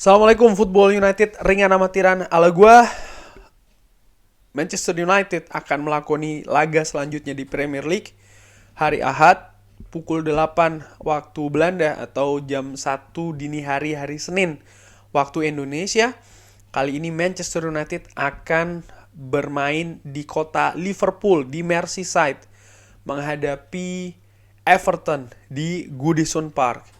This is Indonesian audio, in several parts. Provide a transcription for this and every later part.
Assalamualaikum Football United, ringan amatiran ala gua. Manchester United akan melakoni laga selanjutnya di Premier League hari Ahad pukul 8 waktu Belanda atau jam 1 dini hari hari Senin waktu Indonesia. Kali ini Manchester United akan bermain di kota Liverpool di Merseyside menghadapi Everton di Goodison Park.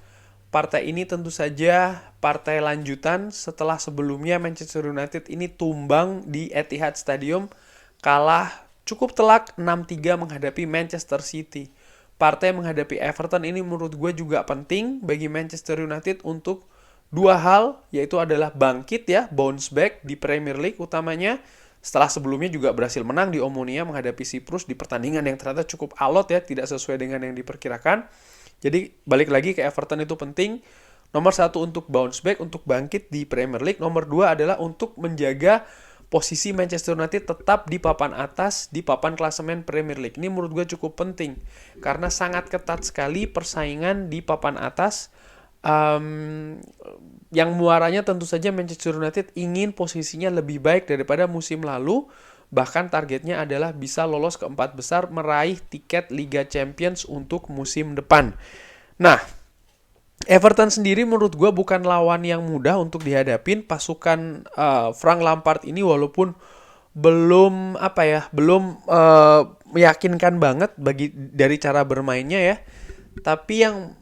Partai ini tentu saja partai lanjutan setelah sebelumnya Manchester United ini tumbang di Etihad Stadium, kalah cukup telak 6-3 menghadapi Manchester City. Partai menghadapi Everton ini menurut gue juga penting bagi Manchester United untuk dua hal, yaitu adalah bangkit ya, bounce back di Premier League utamanya. Setelah sebelumnya juga berhasil menang di Omonia menghadapi Siprus di pertandingan yang ternyata cukup alot ya, tidak sesuai dengan yang diperkirakan. Jadi balik lagi ke Everton itu penting. Nomor 1 untuk bounce back, untuk bangkit di Premier League. Nomor 2 adalah untuk menjaga posisi Manchester United tetap di papan atas, di papan klasemen Premier League. Ini menurut gue cukup penting, karena sangat ketat sekali persaingan di papan atas. Yang muaranya tentu saja Manchester United ingin posisinya lebih baik daripada musim lalu. Bahkan targetnya adalah bisa lolos ke 4 besar, meraih tiket Liga Champions untuk musim depan. Nah, Everton sendiri menurut gue bukan lawan yang mudah untuk dihadapin. Pasukan Frank Lampard ini walaupun belum meyakinkan banget dari cara bermainnya ya. Tapi yang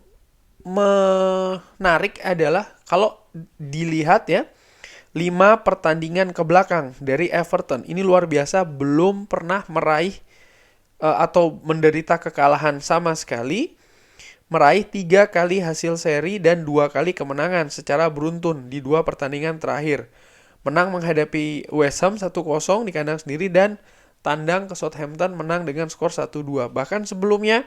menarik adalah kalau dilihat ya, 5 pertandingan ke belakang dari Everton ini luar biasa, belum pernah meraih atau menderita kekalahan sama sekali. Meraih 3 kali hasil seri dan 2 kali kemenangan secara beruntun di 2 pertandingan terakhir. Menang menghadapi West Ham 1-0 di kandang sendiri, dan tandang ke Southampton menang dengan skor 1-2. Bahkan sebelumnya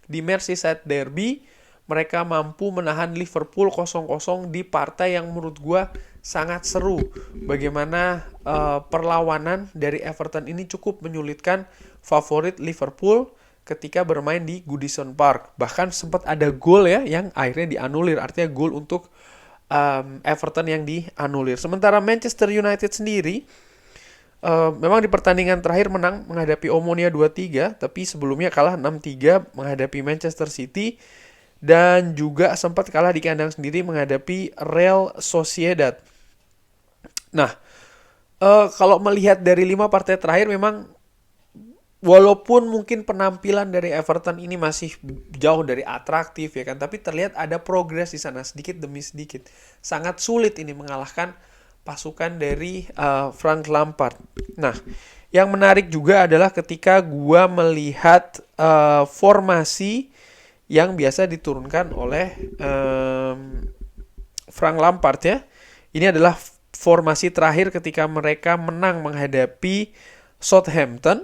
di Merseyside Derby mereka mampu menahan Liverpool 0-0 di partai yang menurut gue sangat seru. Bagaimana perlawanan dari Everton ini cukup menyulitkan favorit Liverpool ketika bermain di Goodison Park. Bahkan sempat ada gol ya yang akhirnya dianulir. Artinya gol untuk Everton yang dianulir. Sementara Manchester United sendiri memang di pertandingan terakhir menang menghadapi Omonia 2-3, tapi sebelumnya kalah 6-3 menghadapi Manchester City. Dan juga sempat kalah di kandang sendiri menghadapi Real Sociedad. Nah, kalau melihat dari 5 partai terakhir, memang walaupun mungkin penampilan dari Everton ini masih jauh dari atraktif ya kan, tapi terlihat ada progres di sana sedikit demi sedikit. Sangat sulit ini mengalahkan pasukan dari Frank Lampard. Nah, yang menarik juga adalah ketika gua melihat formasi yang biasa diturunkan oleh Frank Lampard ya. Ini adalah formasi terakhir ketika mereka menang menghadapi Southampton.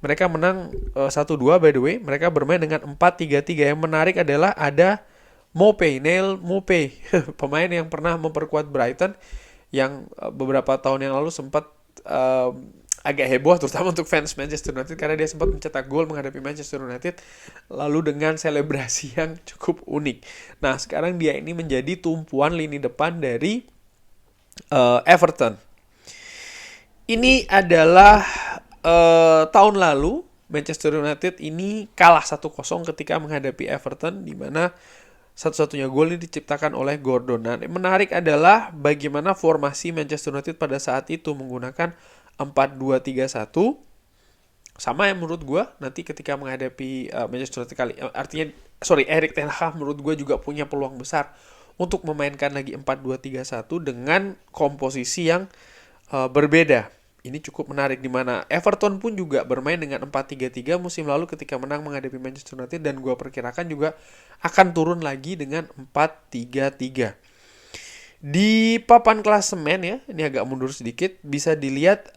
Mereka menang 1-2 by the way. Mereka bermain dengan 4-3-3. Yang menarik adalah ada Neil Maupay, pemain yang pernah memperkuat Brighton, yang beberapa tahun yang lalu sempat agak heboh terutama untuk fans Manchester United karena dia sempat mencetak gol menghadapi Manchester United lalu dengan selebrasi yang cukup unik. Nah, sekarang dia ini menjadi tumpuan lini depan dari Everton. Ini adalah tahun lalu Manchester United ini kalah 1-0 ketika menghadapi Everton, di mana satu-satunya gol ini diciptakan oleh Gordon. Nah, menarik adalah bagaimana formasi Manchester United pada saat itu menggunakan 4-2-3-1. Sama yang menurut gue nanti ketika menghadapi Manchester United Erik ten Hag menurut gue juga punya peluang besar untuk memainkan lagi 4-2-3-1 dengan komposisi yang berbeda. Ini cukup menarik, di mana Everton pun juga bermain dengan 4-3-3 musim lalu ketika menang menghadapi Manchester United, dan gue perkirakan juga akan turun lagi dengan 4-3-3. Di papan klasemen ya, ini agak mundur sedikit, bisa dilihat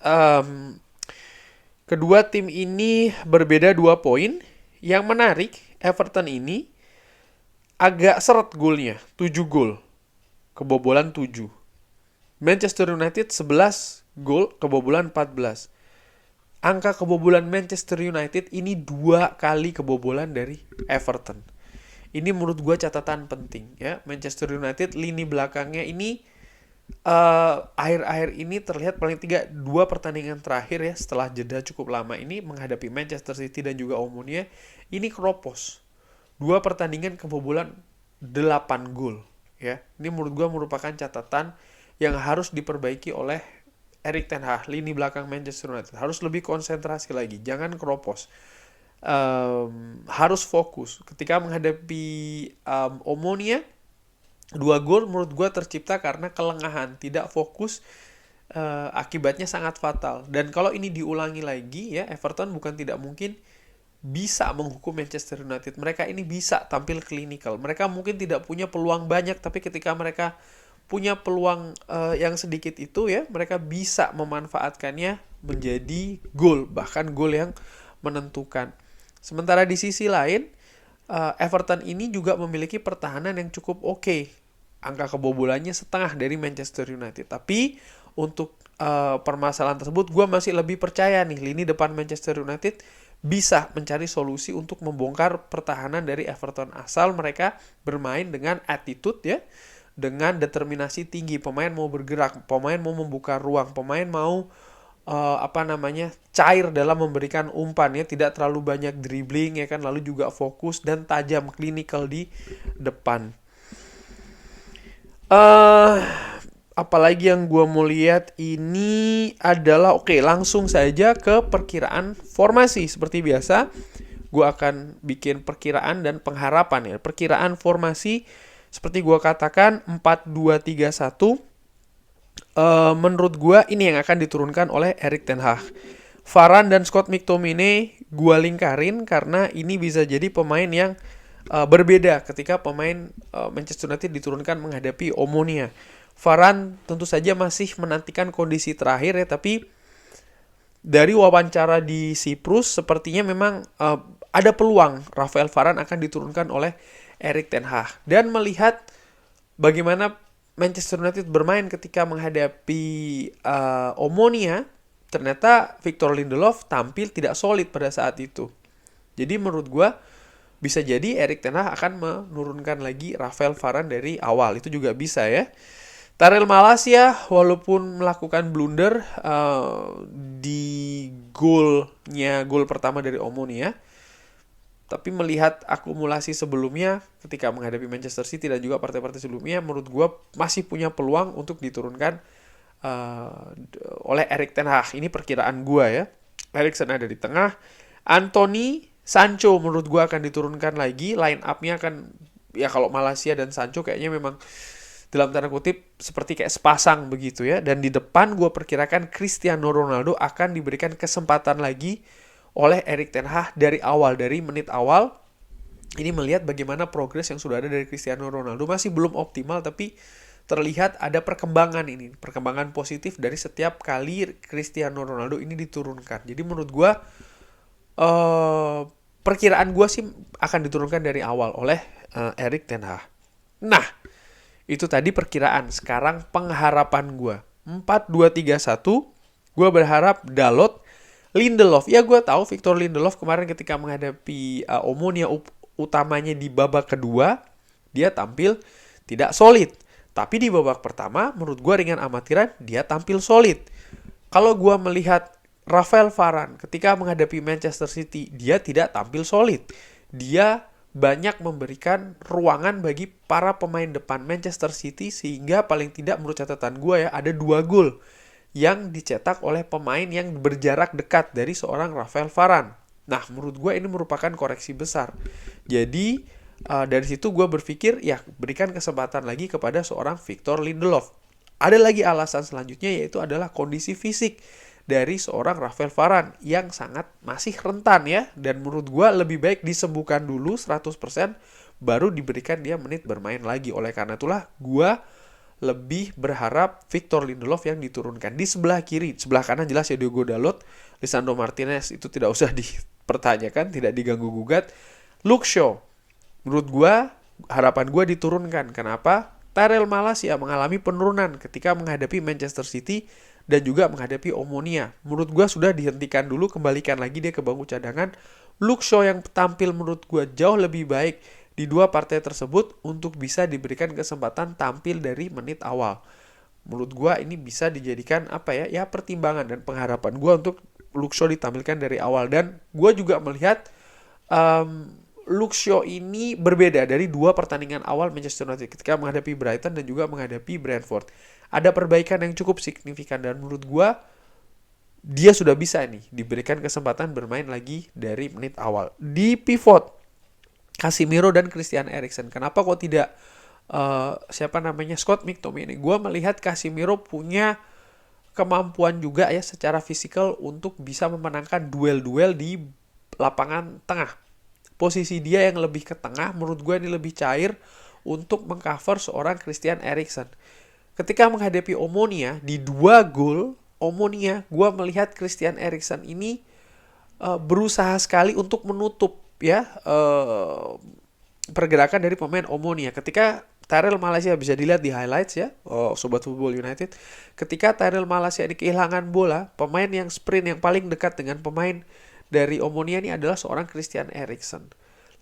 kedua tim ini berbeda 2 poin. Yang menarik, Everton ini agak seret golnya, 7 gol, kebobolan 7. Manchester United 11 gol, kebobolan 14. Angka kebobolan Manchester United ini 2 kali kebobolan dari Everton. Ini menurut gue catatan penting ya. Manchester United lini belakangnya ini akhir-akhir ini terlihat paling dua pertandingan terakhir ya setelah jeda cukup lama ini menghadapi Manchester City dan juga Omonia ini keropos. Dua pertandingan kebobolan 8 gol ya. Ini menurut gue merupakan catatan yang harus diperbaiki oleh Erik ten Hag, lini belakang Manchester United. Harus lebih konsentrasi lagi, jangan keropos. Harus fokus. Ketika menghadapi Omonia, 2 gol menurut gue tercipta karena kelengahan, tidak fokus, akibatnya sangat fatal. Dan kalau ini diulangi lagi ya, Everton bukan tidak mungkin bisa menghukum Manchester United. Mereka ini bisa tampil klinikal. Mereka mungkin tidak punya peluang banyak, tapi ketika mereka punya peluang yang sedikit itu ya, mereka bisa memanfaatkannya menjadi gol, bahkan gol yang menentukan. Sementara di sisi lain, Everton ini juga memiliki pertahanan yang cukup oke. Angka kebobolannya setengah dari Manchester United. Tapi untuk permasalahan tersebut, gue masih lebih percaya nih lini depan Manchester United bisa mencari solusi untuk membongkar pertahanan dari Everton asal mereka bermain dengan attitude ya, dengan determinasi tinggi. Pemain mau bergerak, pemain mau membuka ruang, pemain mau cair dalam memberikan umpan ya, tidak terlalu banyak dribbling ya kan, lalu juga fokus dan tajam, klinikal di depan. Apalagi yang gue mau lihat ini adalah langsung saja ke perkiraan formasi. Seperti biasa gue akan bikin perkiraan dan pengharapan ya. Perkiraan formasi seperti gue katakan 4-2-3-1. Menurut gue ini yang akan diturunkan oleh Erik ten Hag. Varane dan Scott McTominay gue lingkarin karena ini bisa jadi pemain yang berbeda ketika pemain Manchester United diturunkan menghadapi Omonia. Varane tentu saja masih menantikan kondisi terakhir ya, tapi dari wawancara di Siprus sepertinya memang ada peluang Rafael Varane akan diturunkan oleh Erik ten Hag. Dan melihat bagaimana Manchester United bermain ketika menghadapi Omonia, ternyata Victor Lindelof tampil tidak solid pada saat itu. Jadi menurut gue bisa jadi Erik ten Hag akan menurunkan lagi Rafael Varane dari awal. Itu juga bisa ya. Tyrell Malacia walaupun melakukan blunder di gol pertama dari Omonia, tapi melihat akumulasi sebelumnya ketika menghadapi Manchester City dan juga partai-partai sebelumnya, menurut gue masih punya peluang untuk diturunkan oleh Erik ten Hag. Ini perkiraan gue ya. Eriksen ada di tengah. Anthony, Sancho menurut gue akan diturunkan lagi. Line up-nya akan, ya kalau Malacia dan Sancho kayaknya memang dalam tanda kutip seperti kayak sepasang begitu ya. Dan di depan gue perkirakan Cristiano Ronaldo akan diberikan kesempatan lagi oleh Erik ten Hag dari awal, dari menit awal. Ini melihat bagaimana progres yang sudah ada dari Cristiano Ronaldo. Masih belum optimal tapi terlihat ada perkembangan ini. Perkembangan positif dari setiap kali Cristiano Ronaldo ini diturunkan. Jadi menurut gue perkiraan gue sih akan diturunkan dari awal oleh Erik ten Hag. Nah, itu tadi perkiraan. Sekarang pengharapan gue. 4-2-3-1. Gue berharap Dalot, Lindelof. Ya gue tahu Victor Lindelof kemarin ketika menghadapi Omonia utamanya di babak kedua, dia tampil tidak solid. Tapi di babak pertama, menurut gue ringan amatiran, dia tampil solid. Kalau gue melihat Rafael Varane ketika menghadapi Manchester City, dia tidak tampil solid. Dia banyak memberikan ruangan bagi para pemain depan Manchester City sehingga paling tidak menurut catatan gue ya ada 2 gol yang dicetak oleh pemain yang berjarak dekat dari seorang Rafael Varane. Nah menurut gue ini merupakan koreksi besar. Jadi dari situ gue berpikir ya berikan kesempatan lagi kepada seorang Victor Lindelof. Ada lagi alasan selanjutnya yaitu adalah kondisi fisik dari seorang Rafael Varane yang sangat masih rentan ya. Dan menurut gue lebih baik disembuhkan dulu 100% baru diberikan dia menit bermain lagi. Oleh karena itulah gue lebih berharap Victor Lindelof yang diturunkan. Di sebelah kiri, sebelah kanan jelas ya Diogo Dalot, Lisandro Martinez itu tidak usah dipertanyakan, tidak diganggu-gugat. Luke Shaw, menurut gue harapan gue diturunkan. Kenapa? Tyrell Malacia mengalami penurunan ketika menghadapi Manchester City dan juga menghadapi Omonia. Menurut gue sudah dihentikan dulu, kembalikan lagi dia ke bangku cadangan. Luke Shaw yang tampil menurut gue jauh lebih baik di dua partai tersebut untuk bisa diberikan kesempatan tampil dari menit awal. menurut gue ini bisa dijadikan pertimbangan dan pengharapan gue untuk Luke Shaw ditampilkan dari awal. Dan gue juga melihat Luke Shaw ini berbeda dari dua pertandingan awal Manchester United ketika menghadapi Brighton dan juga menghadapi Brentford. Ada perbaikan yang cukup signifikan dan menurut gue dia sudah bisa nih diberikan kesempatan bermain lagi dari menit awal. Di pivot Casemiro dan Christian Eriksen. Kenapa kok tidak Scott McTominay? Gue melihat Casemiro punya kemampuan juga ya secara fisikal untuk bisa memenangkan duel-duel di lapangan tengah. Posisi dia yang lebih ke tengah menurut gue ini lebih cair untuk mengcover seorang Christian Eriksen. Ketika menghadapi Omonia di 2 gol Omonia, gue melihat Christian Eriksen ini berusaha sekali untuk menutup pergerakan dari pemain Omonia. Ketika Tyrell Malacia, bisa dilihat di highlights ya, Sobat Football United, ketika Tyrell Malacia ini kehilangan bola, pemain yang sprint yang paling dekat dengan pemain dari Omonia ini adalah seorang Christian Eriksen.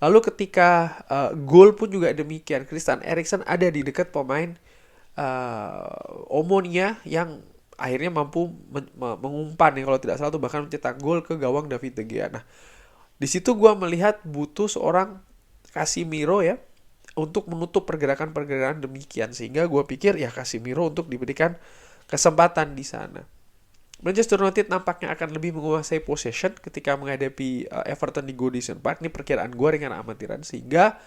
Lalu ketika gol pun juga demikian, Christian Eriksen ada di dekat pemain Omonia yang akhirnya mampu mengumpan ya, kalau tidak salah tuh bahkan mencetak gol ke gawang David De Gea. Nah, di situ gue melihat butuh seorang Casemiro ya untuk menutup pergerakan-pergerakan demikian, sehingga gue pikir ya Casemiro untuk diberikan kesempatan di sana. Manchester United nampaknya akan lebih menguasai possession ketika menghadapi Everton di Goodison Park. Ini perkiraan gue dengan amatiran, sehingga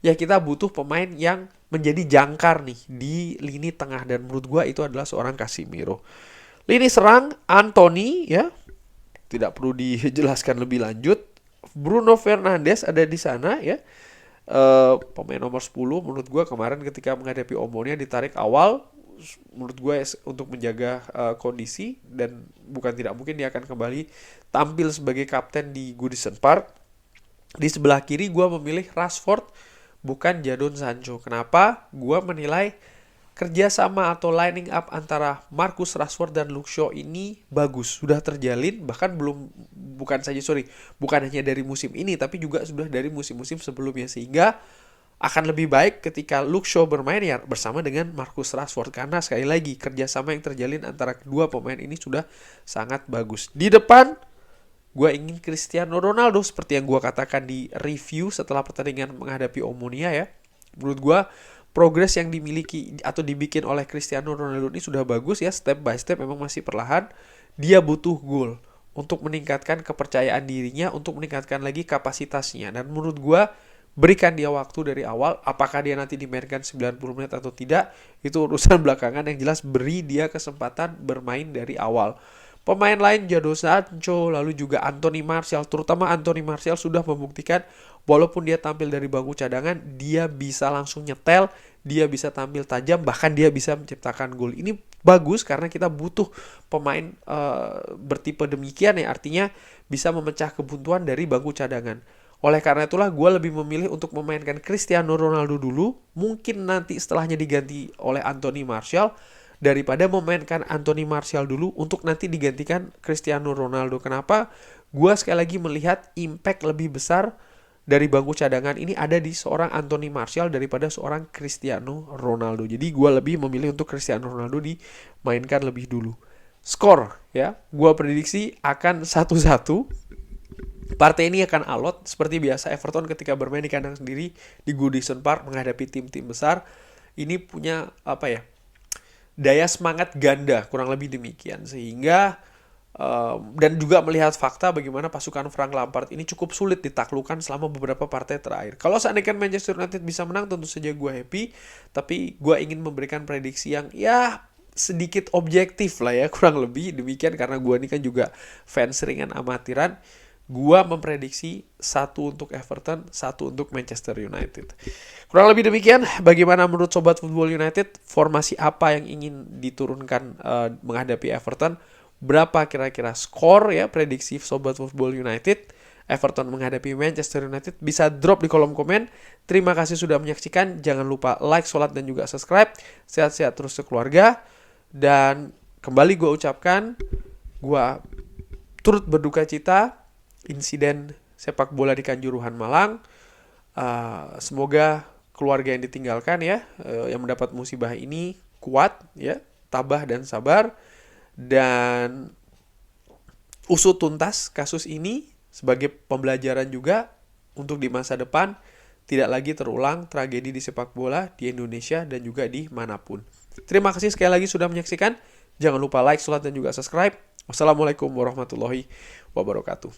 ya kita butuh pemain yang menjadi jangkar nih di lini tengah, dan menurut gue itu adalah seorang Casemiro. Lini serang Anthony ya, tidak perlu dijelaskan lebih lanjut. Bruno Fernandes ada di sana ya. Pemain nomor 10 menurut gue kemarin ketika menghadapi Omonia ditarik awal, menurut gue untuk menjaga kondisi, dan bukan tidak mungkin dia akan kembali tampil sebagai kapten di Goodison Park. Di sebelah kiri gue memilih Rashford bukan Jadon Sancho. Kenapa? Gue menilai kerjasama atau lining up antara Marcus Rashford dan Luke Shaw ini bagus, sudah terjalin, bahkan bukan hanya dari musim ini tapi juga sudah dari musim-musim sebelumnya, sehingga akan lebih baik ketika Luke Shaw bermain ya bersama dengan Marcus Rashford, karena sekali lagi kerjasama yang terjalin antara kedua pemain ini sudah sangat bagus. Di depan gue ingin Cristiano Ronaldo, seperti yang gue katakan di review setelah pertandingan menghadapi Omonia ya. Menurut gue progres yang dimiliki atau dibikin oleh Cristiano Ronaldo ini sudah bagus ya, step by step, memang masih perlahan. Dia butuh gol untuk meningkatkan kepercayaan dirinya, untuk meningkatkan lagi kapasitasnya, dan menurut gue berikan dia waktu dari awal. Apakah dia nanti dimainkan 90 menit atau tidak, itu urusan belakangan. Yang jelas beri dia kesempatan bermain dari awal. Pemain lain Jadon Sancho, lalu juga Anthony Martial, terutama Anthony Martial sudah membuktikan walaupun dia tampil dari bangku cadangan, dia bisa langsung nyetel, dia bisa tampil tajam, bahkan dia bisa menciptakan gol. Ini bagus karena kita butuh pemain bertipe demikian ya, artinya bisa memecah kebuntuan dari bangku cadangan. Oleh karena itulah gue lebih memilih untuk memainkan Cristiano Ronaldo dulu, mungkin nanti setelahnya diganti oleh Anthony Martial, daripada memainkan Anthony Martial dulu untuk nanti digantikan Cristiano Ronaldo. Kenapa? Gue sekali lagi melihat impact lebih besar dari bangku cadangan ini ada di seorang Anthony Martial daripada seorang Cristiano Ronaldo. Jadi gue lebih memilih untuk Cristiano Ronaldo dimainkan lebih dulu. Skor ya, gue prediksi akan 1-1. Partai ini akan alot seperti biasa. Everton ketika bermain di kandang sendiri di Goodison Park menghadapi tim-tim besar ini punya daya semangat ganda, kurang lebih demikian, sehingga dan juga melihat fakta bagaimana pasukan Frank Lampard ini cukup sulit ditaklukkan selama beberapa partai terakhir. Kalau seandainya Manchester United bisa menang, tentu saja gue happy, tapi gue ingin memberikan prediksi yang ya sedikit objektif lah ya, kurang lebih demikian, karena gue ini kan juga fans ringan amatiran. Gua memprediksi 1 untuk Everton, 1 untuk Manchester United. Kurang lebih demikian. Bagaimana menurut Sobat Football United? Formasi apa yang ingin diturunkan menghadapi Everton? Berapa kira-kira skor ya prediksi Sobat Football United? Everton menghadapi Manchester United. Bisa drop di kolom komen. Terima kasih sudah menyaksikan. Jangan lupa like, sholat, dan juga subscribe. Sehat-sehat terus keluarga. Dan kembali gue ucapkan, gue turut berduka cita insiden sepak bola di Kanjuruhan Malang. Semoga keluarga yang ditinggalkan ya, yang mendapat musibah ini kuat ya, tabah dan sabar, dan usut tuntas kasus ini sebagai pembelajaran juga untuk di masa depan tidak lagi terulang tragedi di sepak bola di Indonesia dan juga di manapun. Terima kasih sekali lagi sudah menyaksikan. Jangan lupa like, share, dan juga subscribe. Wassalamualaikum warahmatullahi wabarakatuh.